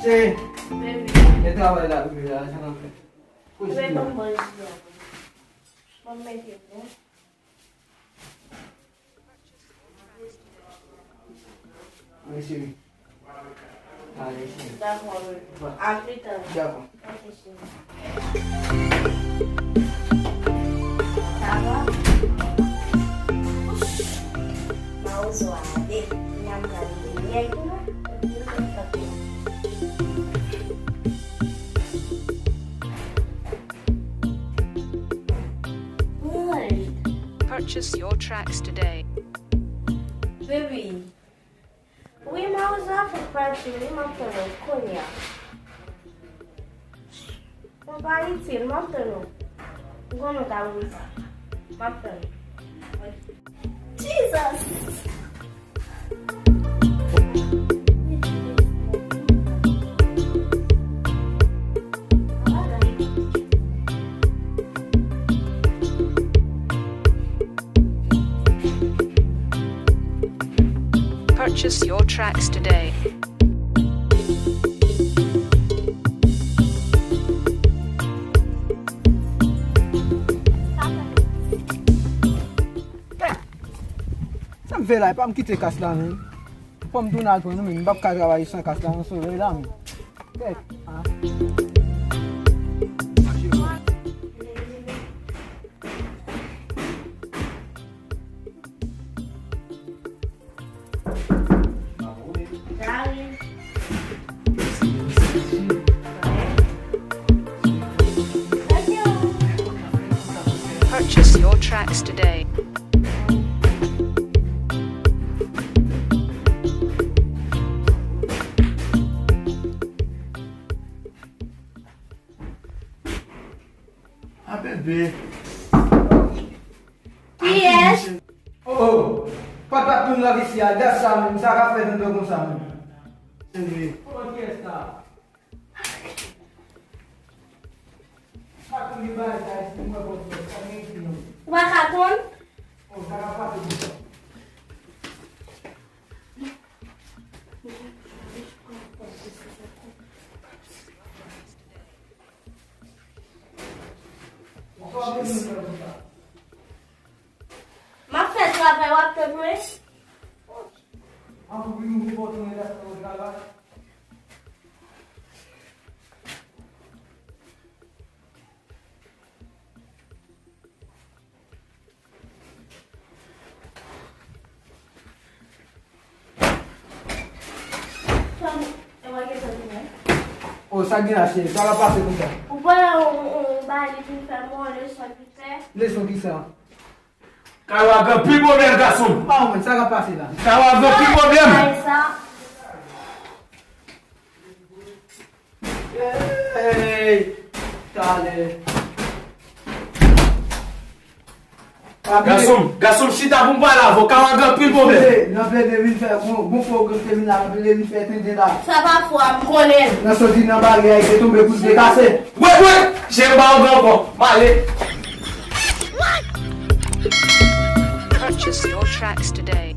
Sí. Baby. Esta va a la primera, ya no sé. Pues Baby, sí. Vamos meter, né? Aí sim. Aí sim. Dá rola. Abre então. Já vou. Tava. Mau suade. Nhằm gần gì vậy đó. Purchase your tracks today. Baby. We mau usar para tirar uma coisa. Não vai ser matando. Quando tá matando. Jesus. Purchase your tracks today. Ça me fait là, pas me quitter casse là. Comme tout n'a pas, mais je ne peux pas travailler sans casse là, on se réveille là. Purchase your tracks today. Ah bébé. Yes. Oh, pas de tout là ici, à dire ça, mais ça va faire comme ça. C'est lui. Oh, qui est ça? Pas comme il va, c'est moi pour ça. Vai cartão? Oh, ça va pas faire ça. Mas você vai lá também? Ah, vous voulez nous voir tourner là, là. Eu vou aqui também. Oh, ça vient acheter, ça va passer comme ça. O banho, baile de família, só de pé. Laisse-moi qui ça. Kawaga plus problème garçon. Ah, mais ça va passer là. Kawaga plus problème. Vai, ça. Hey, allez. Garçon, si t'as bon pas là, faut Kawaga plus problème. Non, mais de faire bon programme que là, de faire tenir là. Ça va pouvoir me coller. Dans ce dîner bagarre, il est tombé pour se décasser. Ouais, j'ai un ballon encore. Allez. Purchase your tracks today.